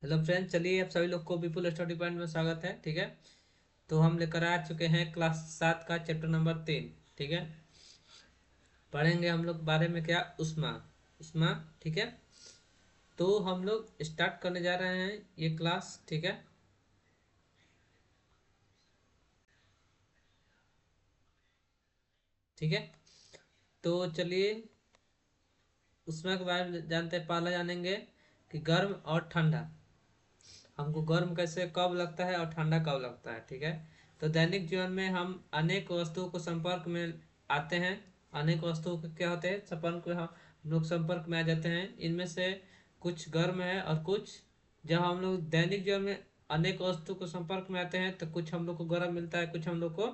Hello friends, चलिए आप सभी लोग को विपुल स्टडी पॉइंट में स्वागत है। ठीक है, तो हम लेकर आ चुके हैं क्लास 7 का चैप्टर नंबर 3। ठीक है, पढ़ेंगे हम लोग बारे में क्या, उष्मा। उष्मा, ठीक है। तो हम लोग स्टार्ट करने जा रहे हैं ये क्लास। ठीक है, ठीक है। तो चलिए उष्मा के बारे में जानते हैं। पहला जानेंगे कि गर्म और ठंडा। हमको गर्म कैसे कब लगता है और ठंडा कब लगता है। ठीक है, तो दैनिक जीवन में हम अनेक वस्तुओं को संपर्क में आते हैं। अनेक वस्तुओं के क्या होते हैं, संपर्क में, हम लोग संपर्क में आ जाते हैं। इनमें से कुछ गर्म है और कुछ, जब हम लोग दैनिक जीवन में अनेक वस्तु को संपर्क में आते हैं तो कुछ हम लोग को गर्म मिलता है, कुछ हम लोग को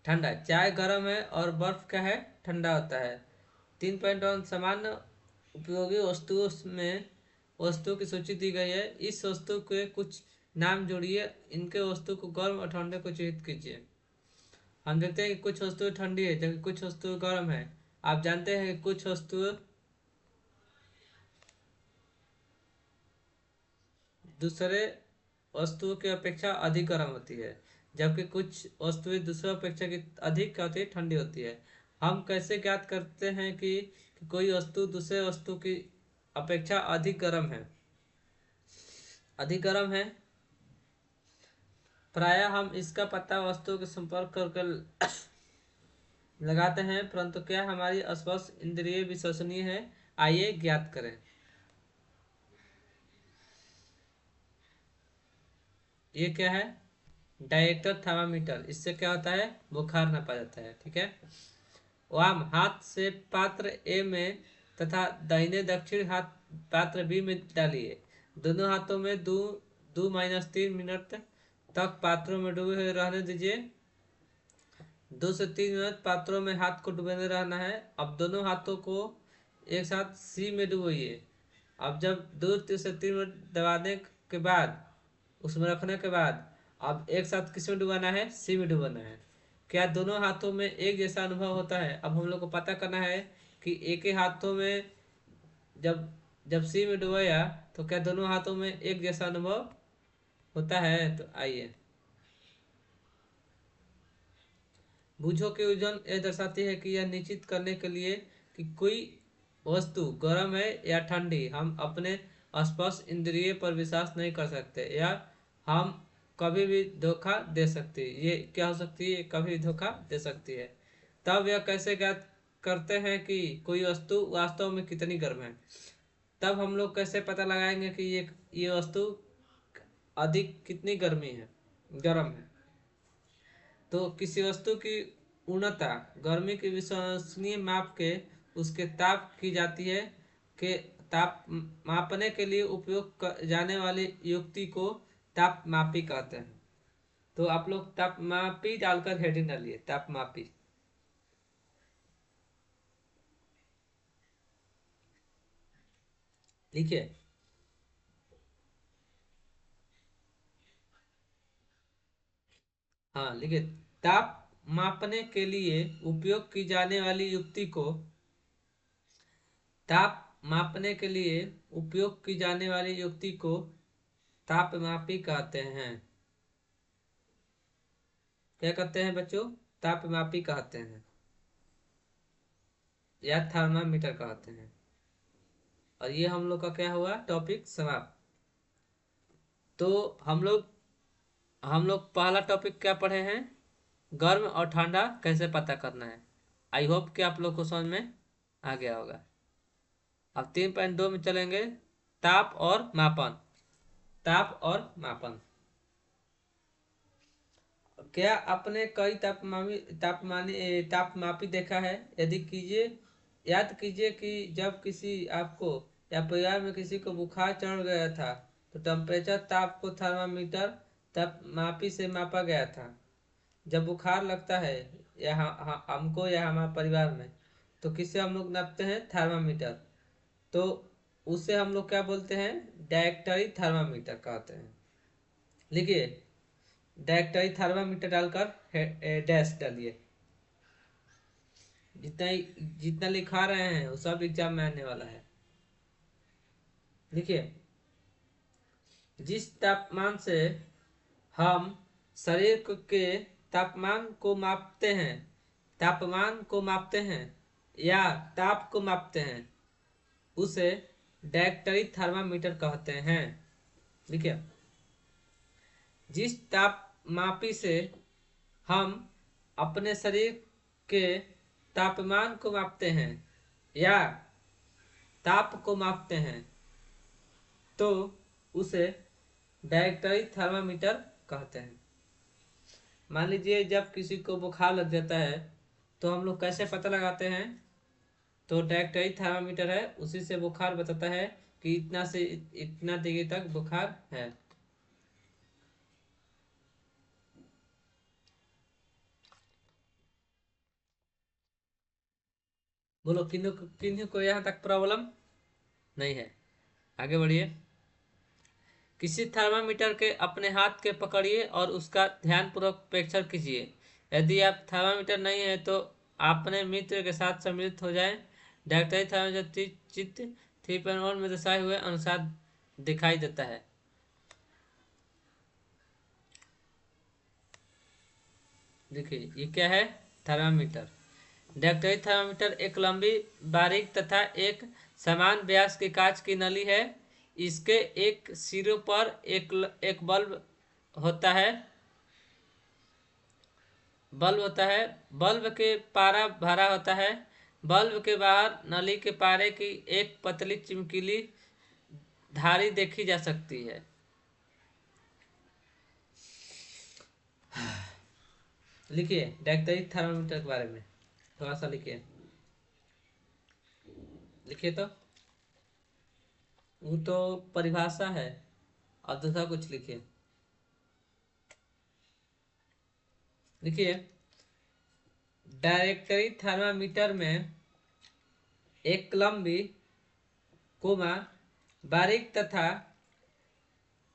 ठंडा। चाय गर्म है और बर्फ क्या है, ठंडा होता है। 3.1 सामान्य उपयोगी वस्तुओं में वस्तुओं की सूची दी गई है। इस वस्तु के कुछ नाम जोड़िए, इनके वस्तु को गर्म और ठंडे को चिन्हित कीजिए। हम देखते हैं कि कुछ वस्तुएं ठंडी है जबकि कुछ वस्तुएं गर्म है। आप जानते हैं कि कुछ वस्तुएं दूसरे वस्तुओं की अपेक्षा अधिक गर्म होती है, जबकि कुछ वस्तुएं दूसरे अपेक्षा की अधिक क्या होती है, ठंडी होती है। हम कैसे ज्ञात करते हैं कि कोई वस्तु दूसरे वस्तु की अपेक्षा अधिक गर्म है, अधिक गर्म है? प्रायः हम इसका पता वस्तुओं के संपर्क कर लगाते हैं, परंतु क्या हमारी स्पर्श इंद्रिय विश्वसनीय है? आइए ज्ञात करें। ये क्या है, डायरेक्टर थर्मामीटर। इससे क्या होता है, बुखार नापा जाता है। ठीक है, वाम हाथ से पात्र ए में तथा दाहिने दक्षिण हाथ पात्र बी में डालिए। दोनों हाथों में दो 2-3 मिनट तक पात्रों में डूबे हुए रहने दीजिए। 2 से 3 मिनट पात्रों में हाथ को डुबोने रहना है। अब दोनों हाथों को एक साथ सी में डुबोइए। अब जब 2 से 3 मिनट दबाने के बाद, उसमें रखने के बाद, अब एक साथ किस में डुबाना है, सी में डुबाना है। क्या दोनों हाथों में एक जैसा अनुभव होता है? अब हम लोग को पता करना है कि एक ही हाथों में जब जब सी में डुबाया तो क्या दोनों हाथों में एक जैसा अनुभव होता है? तो आइए, बूझो की ओजन यह दर्शाती है कि यह निश्चित करने के लिए कि कोई वस्तु गर्म है या ठंडी, हम अपने स्पर्श इंद्रिय पर विश्वास नहीं कर सकते, या हम कभी भी धोखा दे सकती है। ये क्या हो सकती है, कभी भी धोखा दे सकती है। तब यह कैसे ज्ञात करते हैं कि कोई वस्तु वास्तव में कितनी गर्म है? तब हम लोग कैसे पता लगाएंगे कि ये वस्तु अधिक कितनी गर्मी है, गर्म है? तो किसी वस्तु की पूर्णता गर्मी के विश्वसनीय माप के उसके ताप की जाती है, के ताप मापने के लिए उपयोग जाने वाली युक्ति को तापमापी कहते हैं। तो आप लोग तापमापी डालकर हेडिंग डालिए, तापमापी। लिखिए, हाँ लिखिए। ताप मापने के लिए उपयोग की जाने वाली युक्ति को ताप मापने के लिए उपयोग की जाने वाली युक्ति को तापमापी कहते हैं। क्या कहते हैं बच्चों? तापमापी कहते हैं या थर्मामीटर कहते हैं। और ये हम लोग का क्या हुआ, टॉपिक समाप्त। तो हम लोग पहला टॉपिक क्या पढ़े हैं, गर्म और ठंडा कैसे पता करना है। आई होप कि आप लोग को समझ में आ गया होगा। अब 3.2 में चलेंगे, ताप और मापन। ताप और मापन। क्या आपने कई तापमापी देखा है? यदि कीजिए, याद कीजिए कि जब किसी आपको या परिवार में किसी को बुखार चढ़ गया था तो टेम्परेचर ताप को थर्मामीटर तापमापी से मापा गया था। जब बुखार लगता है या हमको या हमारे परिवार में, तो किससे हम लोग नापते हैं, थर्मामीटर। तो उसे हम लोग क्या बोलते हैं, डायरेक्टरी थर्मामीटर कहते हैं। लिखिए, डायरेक्टरी थर्मामीटर डालकर डैश डालिए। जितना लिखा रहे हैं वो सब एग्जाम में आने वाला है। देखिए, जिस तापमान से हम शरीर के तापमान को मापते हैं या ताप को मापते हैं, उसे डायरेक्टरी थर्मामीटर कहते हैं। देखिए, जिस तापमापी से हम अपने शरीर के तापमान को मापते हैं या ताप को मापते हैं, तो उसे डायरेक्टरी थर्मामीटर कहते हैं। मान लीजिए जब किसी को बुखार लग जाता है तो हम लोग कैसे पता लगाते हैं? तो डायरेक्टरी थर्मामीटर है, उसी से बुखार बताता है कि इतना से इतना डिग्री तक बुखार है। बोलो, किन्हीं किन्हीं को यहाँ तक प्रॉब्लम नहीं है? आगे बढ़िए। किसी थर्मामीटर के अपने हाथ के पकड़िए और उसका ध्यानपूर्वक परीक्षण कीजिए। यदि आप थर्मामीटर नहीं है तो अपने मित्र के साथ सम्मिलित हो जाएं। डॉक्टरी थर्मामीटर चित्र 3.1 में दर्शाए हुए अनुसार दिखाई देता है। देखिए, ये क्या है? थर्मामीटर। डॉक्टरी थर्मामीटर एक लंबी, बारीक तथा एक समान व्यास की कांच की नली है। इसके एक सिरों पर एक बल्ब होता है। बल्ब के पारा भरा होता है। बल्ब के बाहर नली के पारे की एक पतली चमकीली धारी देखी जा सकती है। लिखिए डायरेक्टरी थर्मामीटर के बारे में थोड़ा सा लिखिए। लिखिए तो, वो तो परिभाषा है, और दूसरा कुछ लिखिए। देखिए, डायरेक्टरी थर्मामीटर में एक लंबी, कोमा, बारीक तथा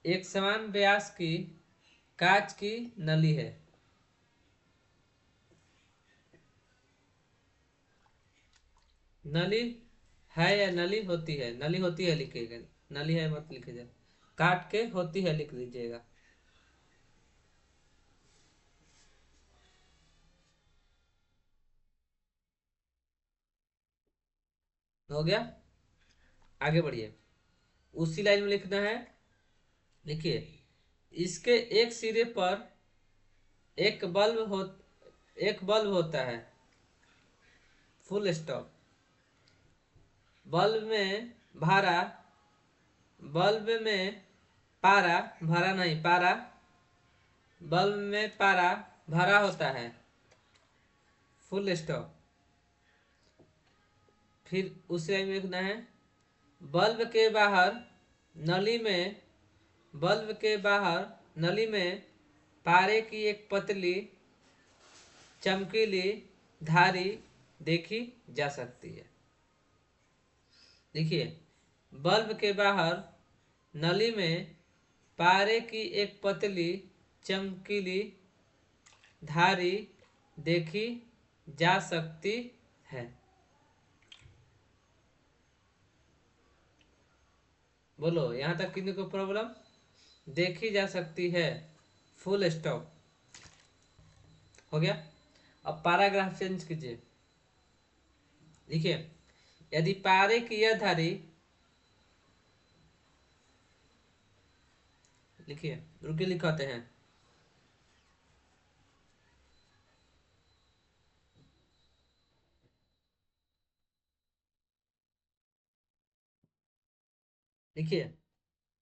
एक समान व्यास की कांच की नली है। नली है या नली होती है? नली होती है लिखिएगा, नली है मत लिखिएगा, काट के होती है लिख दीजिएगा। हो गया? आगे बढ़िए, उसी लाइन में लिखना है। देखिए, इसके एक सिरे पर एक बल्ब होता है। Full stop. बल्ब में भारा बल्ब में पारा भरा नहीं, पारा बल्ब में पारा भरा होता है। Full stop. फिर उसी लाइन में लिखना है, बल्ब के बाहर नली में बल्ब के बाहर नली में पारे की एक पतली चमकीली धारी देखी जा सकती है। देखिए, बल्ब के बाहर नली में पारे की एक पतली चमकीली धारी देखी जा सकती है। बोलो, यहां तक किसी को प्रॉब्लम? देखी जा सकती है, फुल स्टॉप। हो गया? अब पैराग्राफ चेंज कीजिए। देखिए, यदि पारे की यह धारी, लिखिए, रुके लिखाते हैं। लिखिए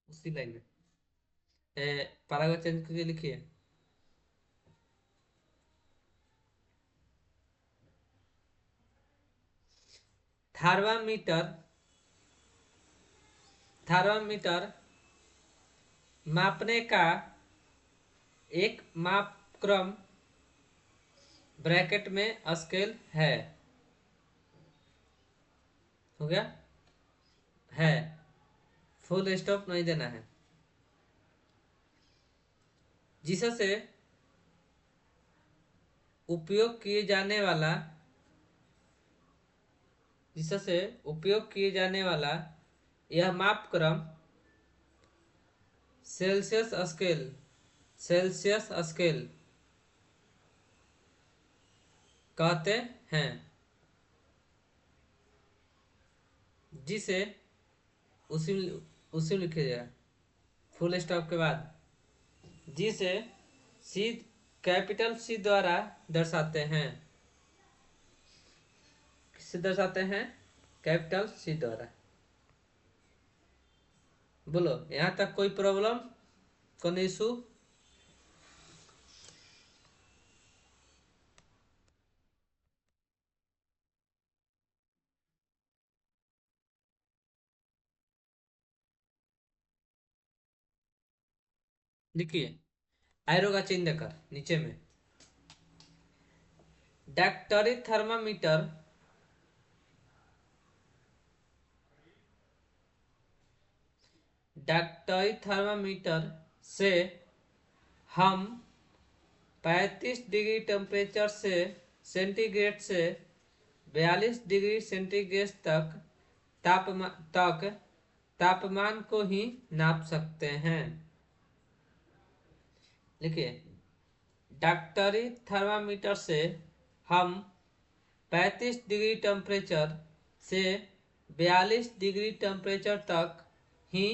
उसी लाइन में पैराग्राफ चेंज कीजिए। लिखिए, थार्मामीटर थार्मामीटर मापने का एक मापक्रम ब्रैकेट में स्केल है। हो गया? है, फुल स्टॉप नहीं देना है। जिससे उपयोग किए जाने वाला जिससे उपयोग किए जाने वाला यह मापक्रम सेल्सियस स्केल, सेल्सियस स्केल कहते हैं, जिसे उसी उसी लिखे जाए फुल स्टॉप के बाद, जिसे सी, कैपिटल सी द्वारा दर्शाते हैं। किससे दर्शाते हैं? कैपिटल सी द्वारा। बोलो, यहाँ तक कोई प्रॉब्लम, कोई इशू? देखिए, एरो का चिन्ह देकर नीचे में डैक्टरी थर्मामीटर, डैक्टरी थर्मामीटर से हम 35 डिग्री टेम्परेचर से सेंटीग्रेड से 42 डिग्री सेंटीग्रेड तक तापमान को ही नाप सकते हैं। देखिए, डैक्टरी थर्मामीटर से हम 35 डिग्री टेम्परेचर से 42 डिग्री टेम्परेचर तक ही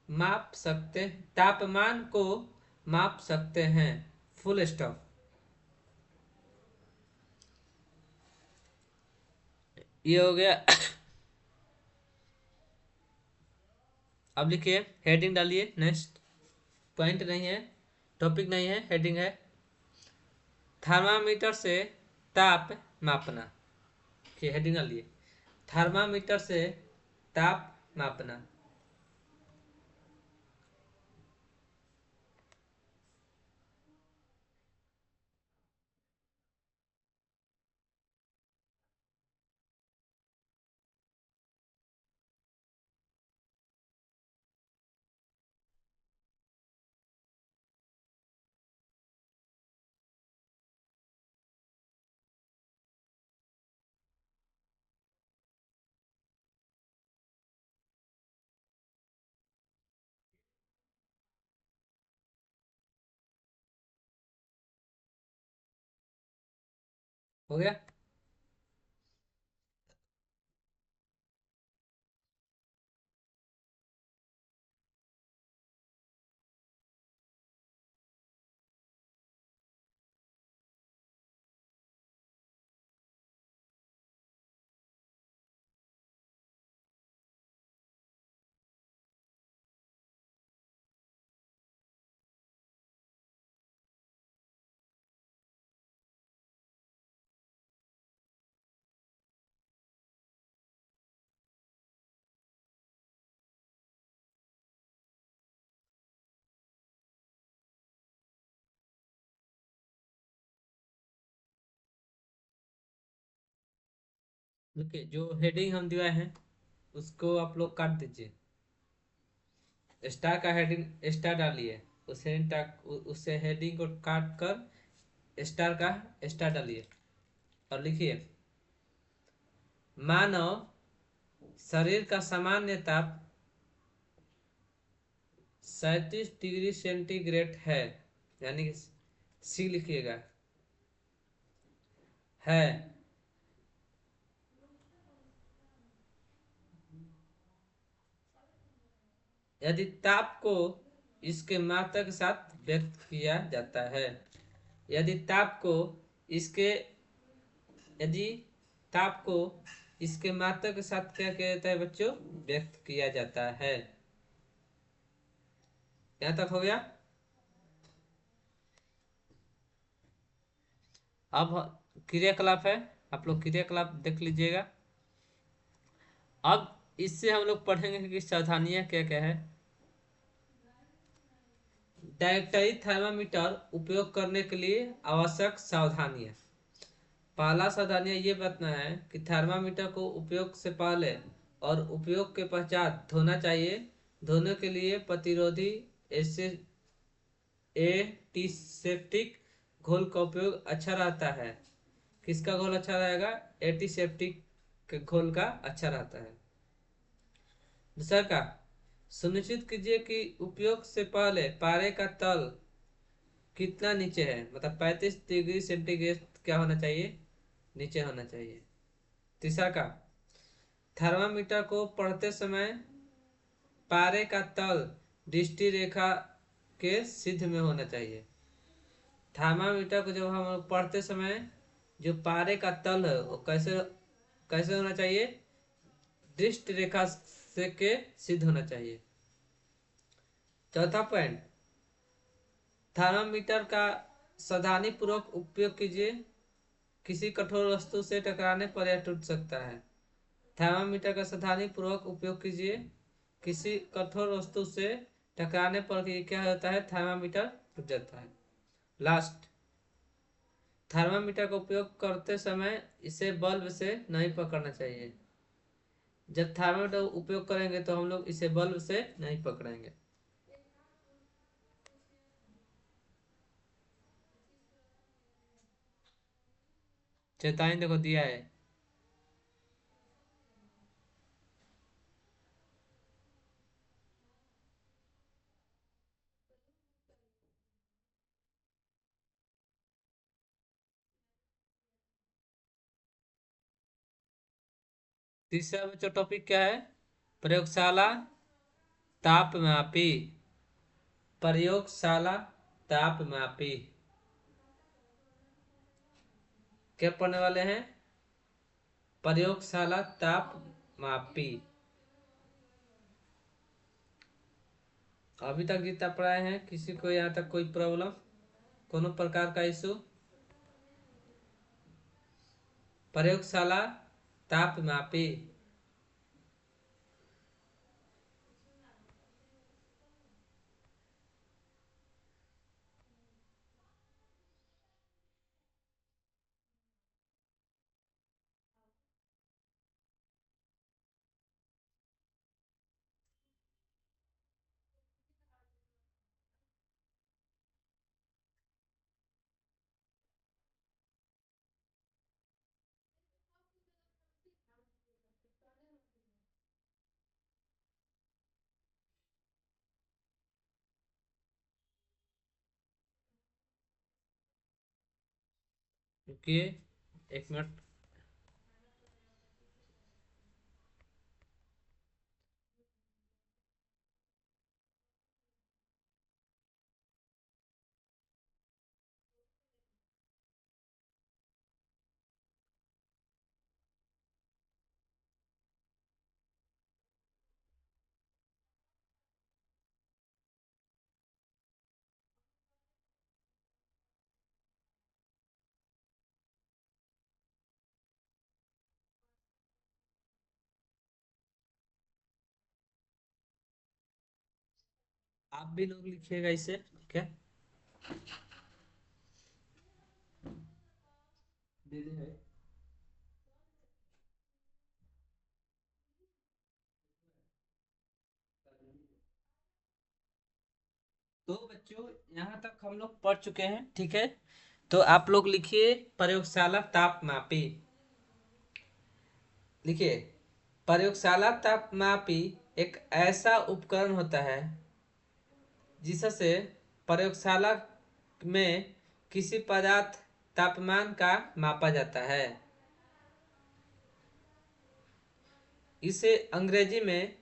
माप सकते, तापमान को माप सकते हैं। Full stop. ये हो गया। अब लिखिए, हेडिंग डालिए। नेक्स्ट पॉइंट नहीं है, टॉपिक नहीं है, हेडिंग है थर्मामीटर से ताप मापना। कि हेडिंग डालिए, थर्मामीटर से ताप मापना। हो गया? देखिए, जो हेडिंग हम दिए हैं उसको आप लोग काट दीजिए। स्टार का हेडिंग स्टार डालिए, उससे हेडिंग को काट कर स्टार का स्टार डालिए और लिखिए, मानव शरीर का सामान्य ताप 37 डिग्री सेंटीग्रेड है। यानी कि सी लिखिएगा, है। यदि ताप को इसके मात्रा के साथ व्यक्त किया जाता है, यदि ताप को इसके यदि ताप को इसके मात्रा के साथ क्या किया जाता है बच्चों? व्यक्त किया जाता है। यहाँ तक हो गया। अब क्रियाकलाप है, आप लोग क्रियाकलाप देख लीजिएगा। अब इससे हम लोग पढ़ेंगे कि सावधानियां क्या क्या है। डायरेक्टरी थर्मामीटर उपयोग करने के लिए आवश्यक सावधानियां। पहला सावधानियां ये बताना है कि थर्मामीटर को उपयोग से पहले और उपयोग के पश्चात धोना चाहिए। धोने के लिए प्रतिरोधी एंटीसेप्टिक घोल का उपयोग अच्छा रहता है। किसका घोल अच्छा रहेगा? एंटीसेप्टिक घोल का अच्छा रहता है। दूसरा का सुनिश्चित कीजिए कि उपयोग से पहले पारे का तल कितना नीचे है, मतलब 35 डिग्री सेंटीग्रेड क्या होना चाहिए, नीचे होना चाहिए। तीसरा का, थर्मामीटर को पढ़ते समय पारे का तल दृष्टि रेखा के सिद्ध में होना चाहिए। थर्मामीटर को जब हम पढ़ते समय जो पारे का तल है वो कैसे कैसे होना चाहिए, दृष्टि रेखा से के सिद्ध होना चाहिए। चौथा पॉइंट, थर्मामीटर का सावधानी पूर्वक उपयोग कीजिए, किसी कठोर वस्तु से टकराने पर यह टूट सकता है। थर्मामीटर का सावधानी पूर्वक उपयोग कीजिए, किसी कठोर वस्तु से टकराने पर क्या होता है, थर्मामीटर टूट जाता है। लास्ट, थर्मामीटर का उपयोग करते समय इसे बल्ब से नहीं पकड़ना चाहिए। जब थर्मामीटर उपयोग करेंगे तो हम लोग इसे बल्ब से नहीं पकड़ेंगे। चेतावनी देखो दिया है। तीसरा बच्चों टॉपिक क्या है, प्रयोगशाला तापमापी। प्रयोगशाला तापमापी क्या पढ़ने वाले हैं, प्रयोगशाला तापमापी। अभी तक जितना पढ़ाए हैं, किसी को यहाँ तक कोई प्रॉब्लम, कोनो प्रकार का इशू? प्रयोगशाला तापमापी। रुकिए 1 मिनट। आप भी लोग लिखिएगा इसे, ठीक है। दीदी है। तो बच्चों यहाँ तक हम लोग पढ़ चुके हैं, ठीक है। तो आप लोग लिखिए प्रयोगशाला तापमापी। लिखिए, प्रयोगशाला तापमापी एक ऐसा उपकरण होता है जिससे प्रयोगशाला में किसी पदार्थ तापमान का मापा जाता है। इसे अंग्रेजी में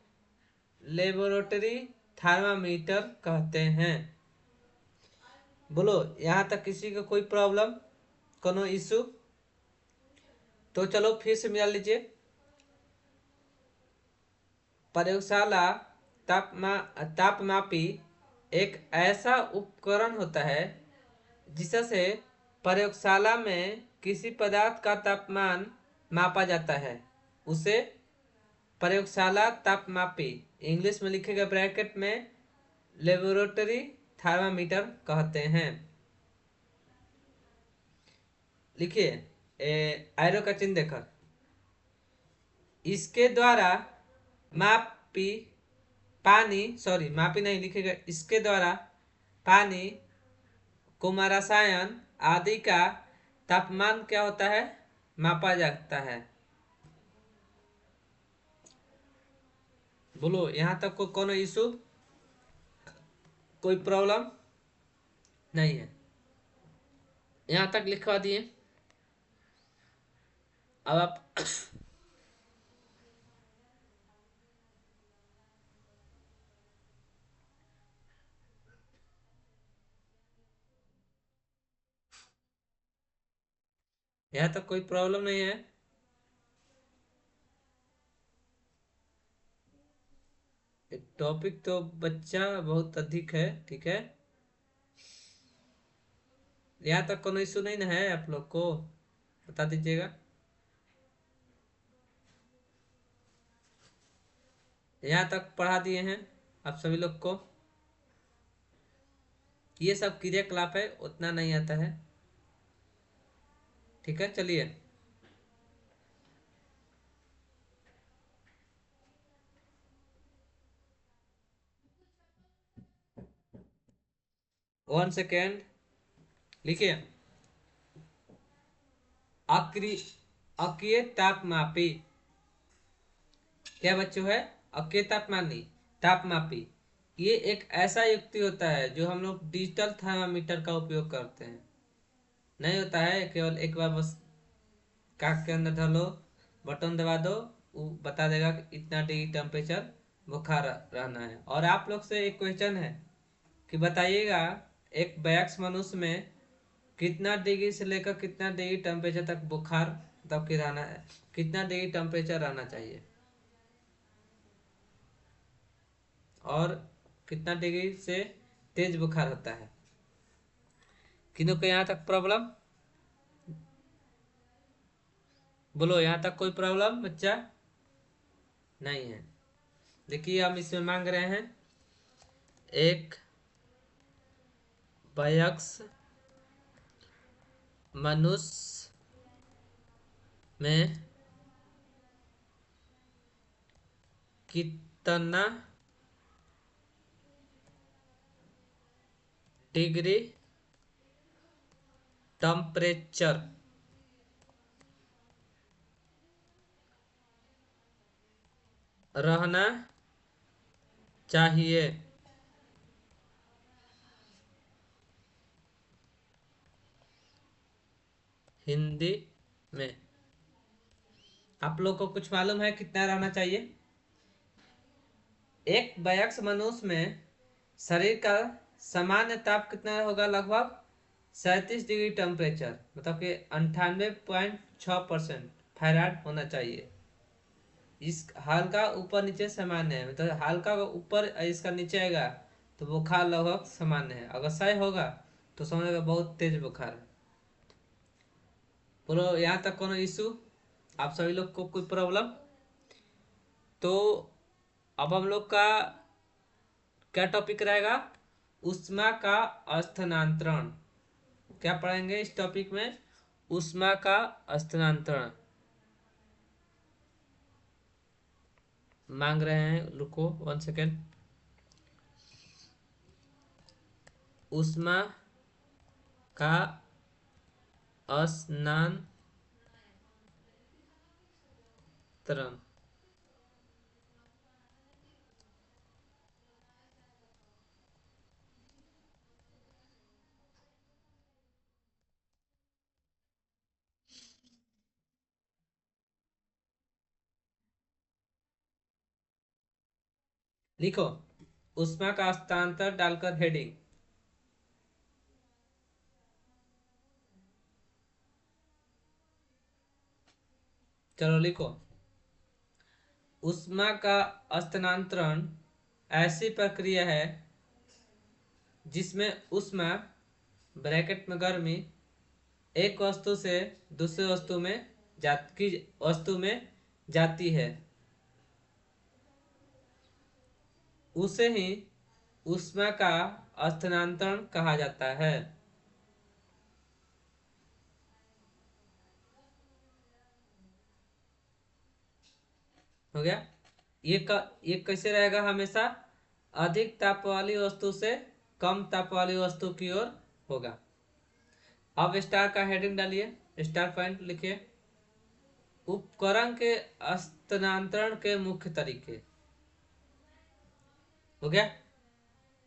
लेबोरेटरी थर्मामीटर कहते हैं। बोलो यहाँ तक किसी का कोई प्रॉब्लम, कोनो इशू? तो चलो फिर से मिला लीजिए। प्रयोगशाला तापमापी एक ऐसा उपकरण होता है जिससे प्रयोगशाला में किसी पदार्थ का तापमान मापा जाता है। उसे प्रयोगशाला तापमापी, इंग्लिश में लिखेगा ब्रैकेट में, लेबोरेटरी थर्मामीटर कहते हैं। लिखिए एरो का चिन्ह देखकर, इसके द्वारा मापी पानी, सॉरी मापी नहीं लिखेगा, इसके द्वारा पानी, कुमार, आदि का तापमान क्या होता है, मापा जाता है। बोलो यहाँ तक को कोनो इशू, कोई प्रॉब्लम नहीं है? यहाँ तक लिखवा दिए। अब आप यहाँ तक कोई प्रॉब्लम नहीं है? टॉपिक तो बच्चा बहुत अधिक है, ठीक है। यहाँ तक कोनो इशू नहीं ना है आप लोग को? बता दीजिएगा। यहाँ तक पढ़ा दिए हैं आप सभी लोग को। ये सब क्रियाकलाप है, उतना नहीं आता है, ठीक है। चलिए, वन सेकेंड लिखिए। अक्रि अकीय तापमापी, क्या बच्चों है? अकीय तापमानी, तापमापी। ये एक ऐसा युक्ति होता है जो हम लोग डिजिटल थर्मामीटर का उपयोग करते हैं। नहीं होता है केवल एक बार बस काक के अंदर डालो, बटन दबा दो, वो बता देगा कि इतना डिग्री टेम्परेचर बुखार रहना है। और आप लोग से एक क्वेश्चन है कि बताइएगा एक वयस्क मनुष्य में कितना डिग्री से लेकर कितना डिग्री टेम्परेचर तक बुखार तब की रहना है, कितना डिग्री टेम्परेचर रहना चाहिए, और कितना डिग्री से तेज बुखार होता है? किन्हों को यहाँ तक प्रॉब्लम? बोलो यहाँ तक कोई प्रॉब्लम बच्चा? नहीं है। देखिए हम इसमें मांग रहे हैं एक वयस्क मनुष्य में कितना डिग्री टेम्परेचर रहना चाहिए? हिंदी में आप लोग को कुछ मालूम है कितना रहना चाहिए? एक वयस्क मनुष्य में शरीर का सामान्य ताप कितना होगा? लगभग 37 डिग्री टेम्परेचर, मतलब कि 98.6% फारेनहाइट होना चाहिए। इस हल्का ऊपर नीचे सामान्य है, मतलब हल्का ऊपर इसका नीचे आएगा तो बुखार लगभग सामान्य है, अगर सही होगा तो समझेगा बहुत तेज बुखार है। बोलो यहाँ तक कोनो इशू, आप सभी लोग को कोई प्रॉब्लम? तो अब हम लोग का क्या टॉपिक रहेगा? ऊष्मा का स्थानांतरण। क्या पढ़ेंगे इस टॉपिक में? ऊष्मा का स्थानांतरण मांग रहे हैं, रुको वन सेकेंड। ऊष्मा का स्थानांतरण लिखो, ऊष्मा का हस्तांतरण डालकर हेडिंग। चलो लिखो, ऊष्मा का स्थानांतरण ऐसी प्रक्रिया है जिसमें ऊष्मा ब्रैकेट में गर्मी एक वस्तु से दूसरे वस्तु में जाती है, उसे ही ऊष्मा का स्थानांतरण कहा जाता है। हो गया? ये कैसे रहेगा? हमेशा अधिक ताप वाली वस्तु से कम ताप वाली वस्तु की ओर होगा। अब स्टार का हेडिंग डालिए, स्टार पॉइंट लिखिए। उपकरण के स्थानांतरण के मुख्य तरीके। हो गया।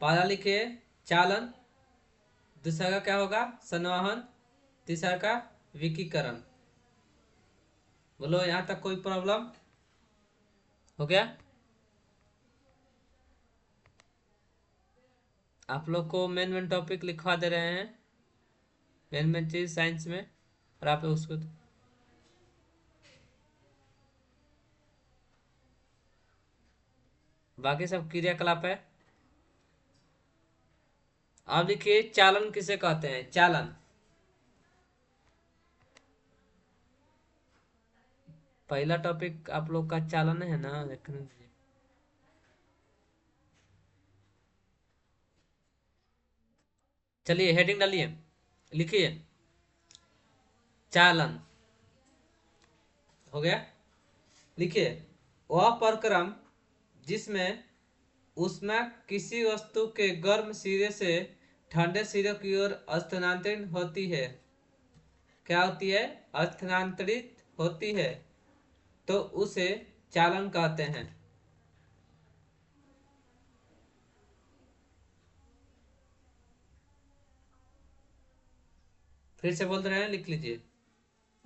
पहला लिखिए चालन, दूसरा का क्या होगा संवहन, तीसरा का विकीकरण। बोलो यहाँ तक कोई प्रॉब्लम? हो गया। आप लोग को मेन मेन टॉपिक लिखवा दे रहे हैं, मेन मेन चीज साइंस में, और आप लोग उसको बाकी सब क्रियाकलाप है। आप लिखिए चालन किसे कहते हैं, चालन। पहला टॉपिक आप लोग का चालन है ना, लिखने दीजिए। चलिए हेडिंग डालिए, लिखिए चालन। हो गया। लिखिए वह प्रक्रम जिसमें ऊष्मा किसी वस्तु के गर्म सिरे से ठंडे सिरे की ओर स्थानांतरित होती है। क्या होती है? स्थानांतरित होती है, तो उसे चालन कहते हैं। फिर से बोल रहे हैं, लिख लीजिए।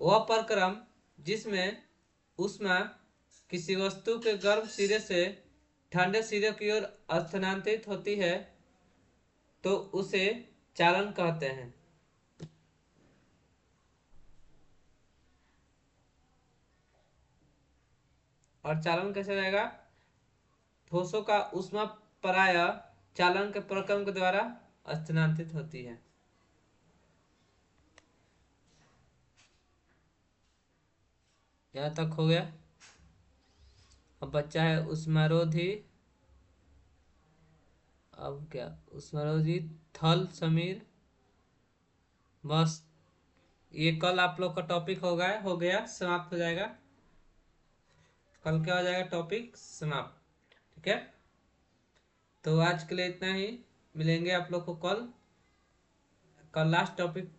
वह प्रक्रम जिसमें ऊष्मा किसी वस्तु के गर्म सिरे से ठंडे सिरे की ओर स्थानांतरित होती है, तो उसे चालन कहते हैं। और चालन कैसे रहेगा? ठोसों का ऊष्मा प्रायः चालन के प्रक्रम के द्वारा स्थानांतरित होती है। यहाँ तक हो गया। अब बच्चा है उष्मारोधी। अब क्या उष्मारोधी थल समीर। बस ये कल आप लोग का टॉपिक हो गया, समाप्त हो जाएगा। कल क्या हो जाएगा? टॉपिक समाप्त। ठीक है, तो आज के लिए इतना ही। मिलेंगे आप लोग को कल, कल लास्ट टॉपिक,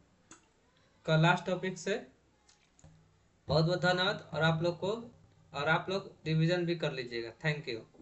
कल लास्ट टॉपिक से। बहुत बहुत धन्यवाद। और आप लोग को, और आप लोग रिवीजन भी कर लीजिएगा। Thank you.